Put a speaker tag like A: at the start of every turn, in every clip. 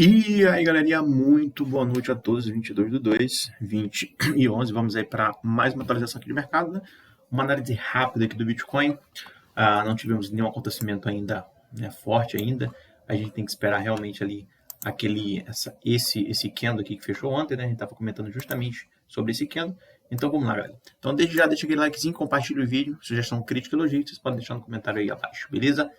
A: E aí, galerinha, muito boa noite a todos, 22/2, 20 e 11. Vamos aí para mais uma atualização aqui de mercado, né? Uma análise rápida aqui do Bitcoin. Não tivemos nenhum acontecimento ainda, né, forte ainda. A gente tem que esperar realmente ali esse candle aqui que fechou ontem, né? A gente estava comentando justamente sobre esse candle. Então vamos lá, galera. Então desde já deixa aquele likezinho, compartilha o vídeo, sugestão, crítica, elogio, vocês podem deixar no comentário aí abaixo, beleza?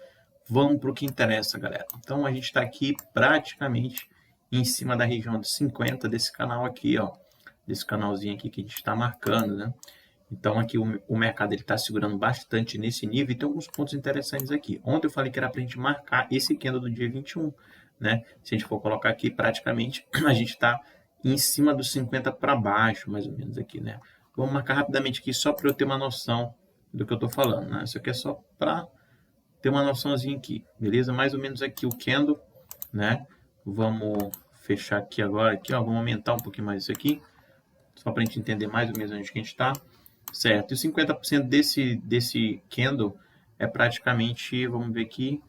A: Vamos para o que interessa, galera. Então, a gente está aqui praticamente em cima da região de 50 desse canal aqui, ó. Desse canalzinho aqui que a gente está marcando, né? Então, aqui o mercado está segurando bastante nesse nível e tem alguns pontos interessantes aqui. Ontem eu falei que era para a gente marcar esse candle do dia 21, né? Se a gente for colocar aqui, praticamente, a gente está em cima dos 50 para baixo, mais ou menos aqui, né? Vamos marcar rapidamente aqui só para eu ter uma noção do que eu estou falando, né? Isso aqui é só para ter uma noçãozinha aqui, beleza? Mais ou menos aqui o candle, né? Vamos fechar aqui agora, aqui, ó, vamos aumentar um pouquinho mais isso aqui, só para a gente entender mais ou menos onde que a gente está, certo? E 50% desse candle é praticamente, vamos ver aqui,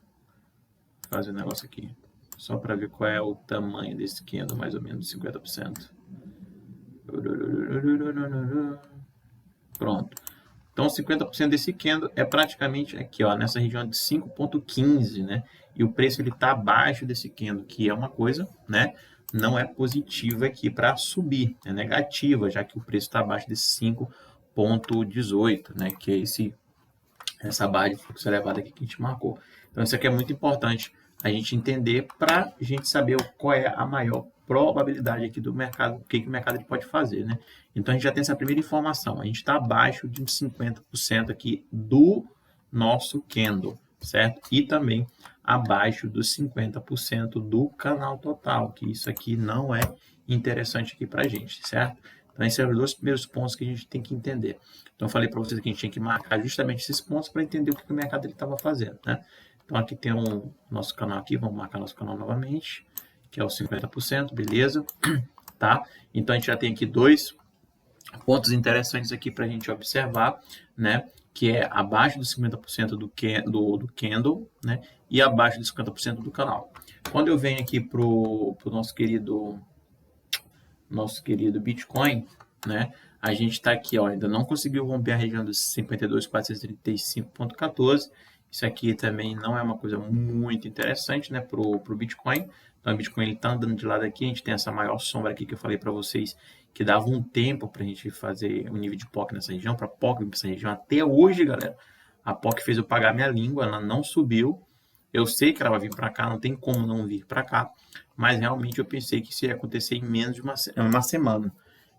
A: fazer um negócio aqui, só para ver qual é o tamanho desse candle, mais ou menos 50%. Pronto. Então, 50% desse candle é praticamente aqui, ó, nessa região de 5,15, né? E o preço ele está abaixo desse candle, que é uma coisa, né? Não é positiva aqui para subir, é negativa, já que o preço está abaixo desse 5,18, né? Que é essa barra de fluxo elevado aqui que a gente marcou. Então, isso aqui é muito importante a gente entender para a gente saber qual é a maior probabilidade aqui do mercado, o que o mercado ele pode fazer, né? Então, a gente já tem essa primeira informação. A gente está abaixo de 50% aqui do nosso candle, certo? E também abaixo dos 50% do canal total, que isso aqui não é interessante aqui para a gente, certo? Então, esses são os dois primeiros pontos que a gente tem que entender. Então, eu falei para vocês que a gente tinha que marcar justamente esses pontos para entender o que o mercado estava fazendo, né? Então, aqui tem nosso canal aqui, vamos marcar nosso canal novamente, que é o 50%, beleza? Tá? Então, a gente já tem aqui dois pontos interessantes aqui para a gente observar, né? Que é abaixo dos 50% do candle, né? E abaixo dos 50% do canal. Quando eu venho aqui para o nosso querido Bitcoin, né? A gente está aqui, ó, ainda não conseguiu romper a região dos 52.435,14. Isso aqui também não é uma coisa muito interessante, né, para o Bitcoin. Então, o Bitcoin está andando de lado aqui. A gente tem essa maior sombra aqui que eu falei para vocês, que dava um tempo para a gente fazer um nível de POC nessa região, para POC nessa região. Até hoje, galera, a POC fez eu pagar minha língua, ela não subiu. Eu sei que ela vai vir para cá, não tem como não vir para cá, mas realmente eu pensei que isso ia acontecer em menos de uma semana.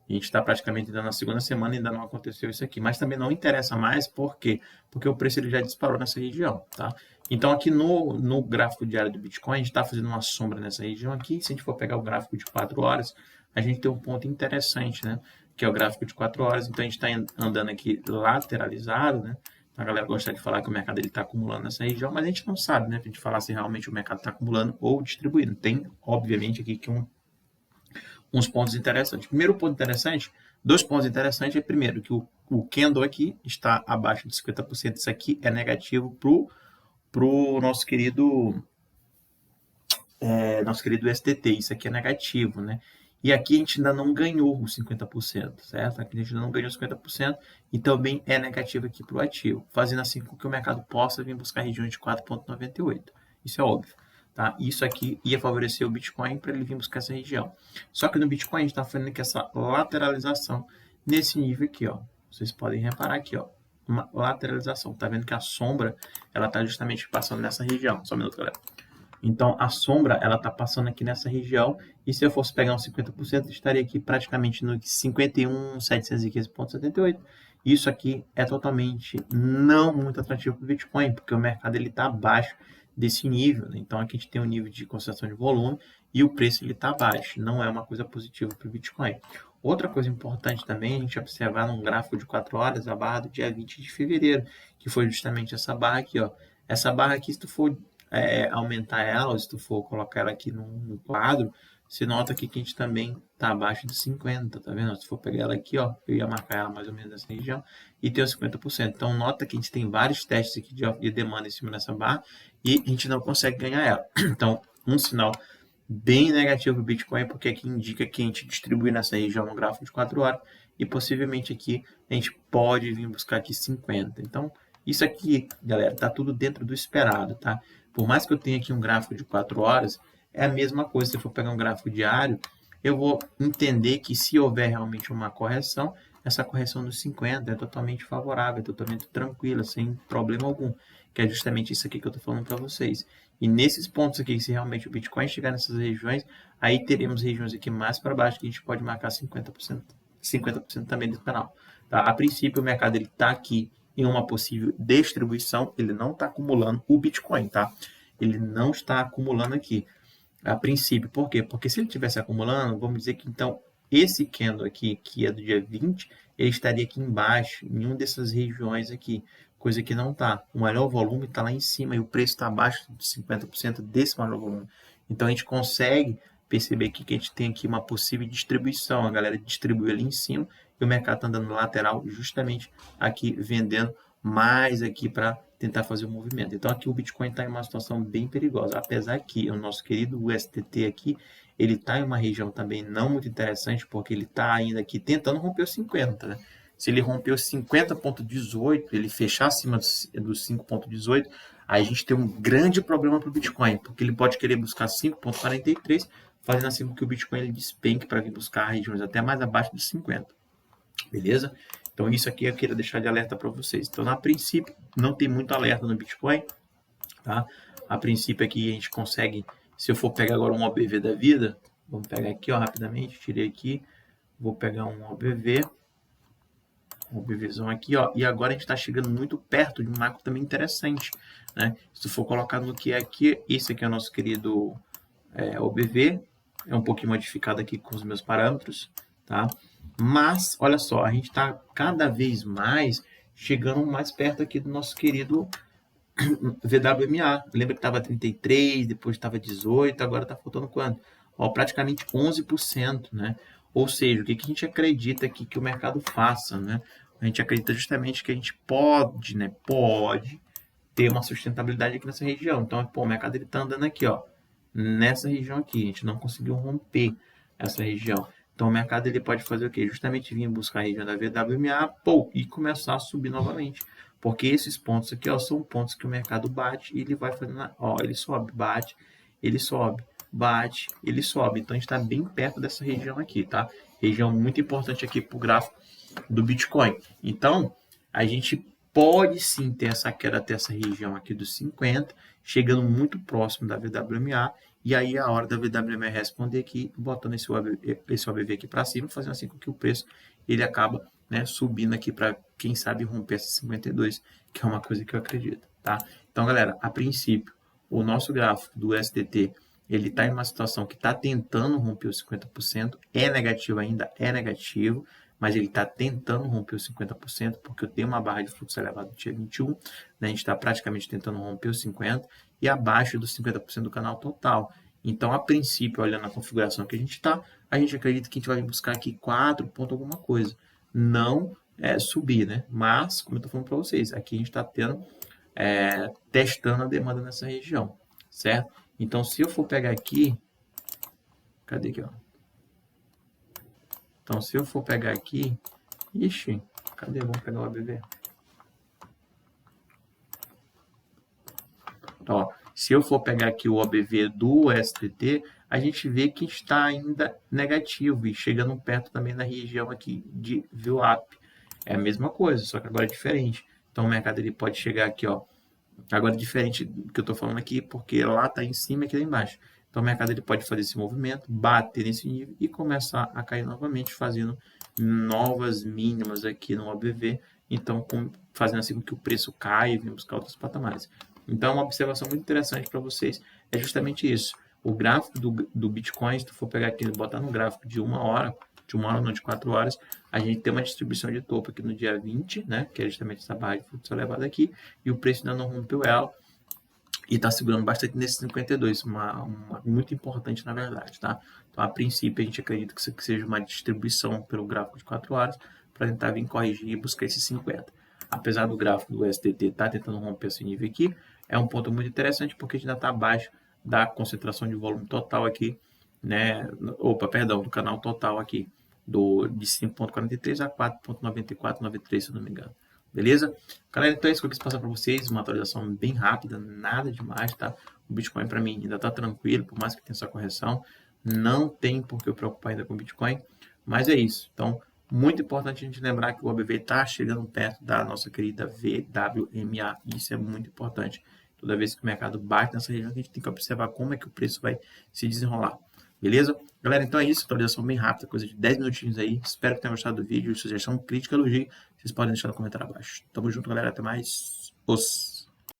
A: A gente está praticamente ainda na segunda semana e ainda não aconteceu isso aqui. Mas também não interessa mais, por quê? Porque o preço ele já disparou nessa região, tá? Então, aqui no gráfico diário do Bitcoin, a gente está fazendo uma sombra nessa região aqui. Se a gente for pegar o gráfico de 4 horas, a gente tem um ponto interessante, né? Que é o gráfico de 4 horas. Então, a gente está andando aqui lateralizado, né? A galera gosta de falar que o mercado está acumulando nessa região, mas a gente não sabe, né? A gente falar se realmente o mercado está acumulando ou distribuindo. Tem, obviamente, aqui que uns pontos interessantes. Primeiro ponto interessante, dois pontos interessantes. É primeiro, que o candle aqui está abaixo de 50%. Isso aqui é negativo para o nosso querido STT. Isso aqui é negativo, né? E aqui a gente ainda não ganhou os 50%, certo? Aqui a gente ainda não ganhou os 50% e também é negativo aqui para o ativo, fazendo assim com que o mercado possa vir buscar regiões de 4,98. Isso é óbvio, tá? Isso aqui ia favorecer o Bitcoin para ele vir buscar essa região. Só que no Bitcoin a gente está fazendo aqui essa lateralização nesse nível aqui, ó. Vocês podem reparar aqui, ó, uma lateralização. Tá vendo que a sombra ela está justamente passando nessa região. Só um minuto, galera. Então, a sombra, ela está passando aqui nessa região, e se eu fosse pegar uns 50%, estaria aqui praticamente no 51.715,78. Isso aqui é totalmente não muito atrativo para o Bitcoin, porque o mercado está abaixo desse nível, né? Então, aqui a gente tem um nível de concentração de volume e o preço está abaixo. Não é uma coisa positiva para o Bitcoin. Outra coisa importante também, a gente observar num gráfico de 4 horas, a barra do dia 20 de fevereiro, que foi justamente essa barra aqui, ó. Essa barra aqui, se tu for aumentar ela, se tu for colocar ela aqui no quadro, você nota aqui que a gente também está abaixo de 50, tá vendo? Se for pegar ela aqui, ó, eu ia marcar ela mais ou menos nessa região, e tem os 50%. Então, nota que a gente tem vários testes aqui de demanda em cima dessa barra, e a gente não consegue ganhar ela. Então, um sinal bem negativo para o Bitcoin, porque aqui indica que a gente distribui nessa região no gráfico de 4 horas e possivelmente aqui a gente pode vir buscar aqui 50. Então, isso aqui, galera, tá tudo dentro do esperado, tá? Por mais que eu tenha aqui um gráfico de 4 horas, é a mesma coisa. Se eu for pegar um gráfico diário, eu vou entender que se houver realmente uma correção, essa correção dos 50 é totalmente favorável, é totalmente tranquila, sem problema algum, que é justamente isso aqui que eu estou falando para vocês. E nesses pontos aqui, se realmente o Bitcoin chegar nessas regiões, aí teremos regiões aqui mais para baixo que a gente pode marcar 50% também desse canal. Tá? A princípio, o mercado está aqui em uma possível distribuição, ele não está acumulando o Bitcoin, tá? Ele não está acumulando aqui, a princípio. Por quê? Porque se ele estivesse acumulando, vamos dizer que então esse candle aqui, que é do dia 20, ele estaria aqui embaixo, em uma dessas regiões aqui, coisa que não está. O maior volume está lá em cima e o preço está abaixo de 50% desse maior volume. Então a gente consegue perceber aqui que a gente tem aqui uma possível distribuição. A galera distribuiu ali em cima e o mercado está andando lateral justamente aqui vendendo mais aqui para tentar fazer o movimento. Então aqui o Bitcoin está em uma situação bem perigosa, apesar que o nosso querido USDT aqui, ele está em uma região também não muito interessante, porque ele está ainda aqui tentando romper os 50, né? Se ele romper os 50,18, ele fechar acima dos 5,18, aí a gente tem um grande problema para o Bitcoin, porque ele pode querer buscar 5,43, fazendo assim com que o Bitcoin ele despenque para vir buscar regiões até mais abaixo dos 50. Beleza? Então, isso aqui eu queria deixar de alerta para vocês. Então, a princípio, não tem muito alerta no Bitcoin, tá? A princípio aqui a gente consegue, se eu for pegar agora um OBV da vida, vamos pegar aqui, ó, rapidamente, tirei aqui, vou pegar um OBVzão aqui, ó, e agora a gente está chegando muito perto de um marco também interessante, né? Se for colocar no que é aqui, esse aqui é o nosso querido OBV, é um pouquinho modificado aqui com os meus parâmetros, tá? Mas, olha só, a gente está cada vez mais chegando mais perto aqui do nosso querido VWMA. Lembra que estava 33, depois estava 18, agora está faltando quanto? Ó, praticamente 11%, né? Ou seja, o que a gente acredita que o mercado faça, né? A gente acredita justamente que a gente pode, né? Pode ter uma sustentabilidade aqui nessa região. Então, pô, o mercado está andando aqui, ó, nessa região aqui. A gente não conseguiu romper essa região. Então, o mercado ele pode fazer o quê? Justamente vir buscar a região da VWMA e começar a subir novamente. Porque esses pontos aqui, ó, são pontos que o mercado bate e ele vai fazendo, ó, ele sobe, bate, ele sobe, bate, ele sobe. Então, a gente está bem perto dessa região aqui, tá? Região muito importante aqui para o gráfico do Bitcoin. Então, a gente pode sim ter essa queda até essa região aqui dos 50, chegando muito próximo da VWMA, e aí a hora da VWMA responder aqui, botando esse OBV aqui para cima, fazendo assim com que o preço ele acaba, né, subindo aqui para, quem sabe, romper esse 52, que é uma coisa que eu acredito, tá? Então, galera, a princípio, o nosso gráfico do SDT, ele está em uma situação que está tentando romper os 50%, é negativo ainda, é negativo, mas ele está tentando romper os 50%, porque eu tenho uma barra de fluxo elevado no dia 21, né? A gente está praticamente tentando romper os 50% e abaixo dos 50% do canal total. Então, a princípio, olhando a configuração que a gente está, a gente acredita que a gente vai buscar aqui 4 ponto alguma coisa. Não subir, né? Mas, como eu estou falando para vocês, aqui a gente está testando a demanda nessa região, certo? Então, se eu for pegar aqui, cadê aqui, ó? Então, se eu for pegar aqui, ixi, cadê? Vamos pegar o ABV. Ó, se eu for pegar aqui o OBV do STT, a gente vê que está ainda negativo e chegando perto também na região aqui de VWAP. É a mesma coisa, só que agora é diferente. Então, o mercado ele pode chegar aqui, ó. Agora é diferente do que eu estou falando aqui, porque lá está em cima e aqui lá embaixo. Então, o mercado ele pode fazer esse movimento, bater nesse nível e começar a cair novamente, fazendo novas mínimas aqui no OBV. Então, fazendo assim com que o preço caia e venha buscar outros patamares. Então, uma observação muito interessante para vocês é justamente isso. O gráfico do Bitcoin, se tu for pegar aqui e botar no gráfico de uma hora não, de 4 horas, a gente tem uma distribuição de topo aqui no dia 20, né, que é justamente essa barra de fluxo elevado aqui, e o preço ainda não rompeu ela, e está segurando bastante nesse 52, muito importante na verdade, tá? Então, a princípio, a gente acredita que isso aqui seja uma distribuição pelo gráfico de 4 horas, para tentar vir corrigir e buscar esses 50. Apesar do gráfico do STT estar tentando romper esse nível aqui, é um ponto muito interessante, porque a gente ainda está abaixo da concentração de volume total aqui, né? Opa, perdão, do canal total aqui, de 5,43 a 4,9493, se eu não me engano. Beleza? Galera, então é isso que eu quis passar para vocês, uma atualização bem rápida, nada demais, tá? O Bitcoin para mim ainda está tranquilo, por mais que tenha essa correção, não tem por que eu preocupar ainda com o Bitcoin, mas é isso. Então, muito importante a gente lembrar que o OBV está chegando perto da nossa querida VWMA, isso é muito importante. Toda vez que o mercado bate nessa região, a gente tem que observar como é que o preço vai se desenrolar. Beleza? Galera, então é isso. Atualização bem rápida, coisa de 10 minutinhos aí. Espero que tenham gostado do vídeo. Sugestão, crítica, elogio, vocês podem deixar no comentário abaixo. Tamo junto, galera. Até mais. Os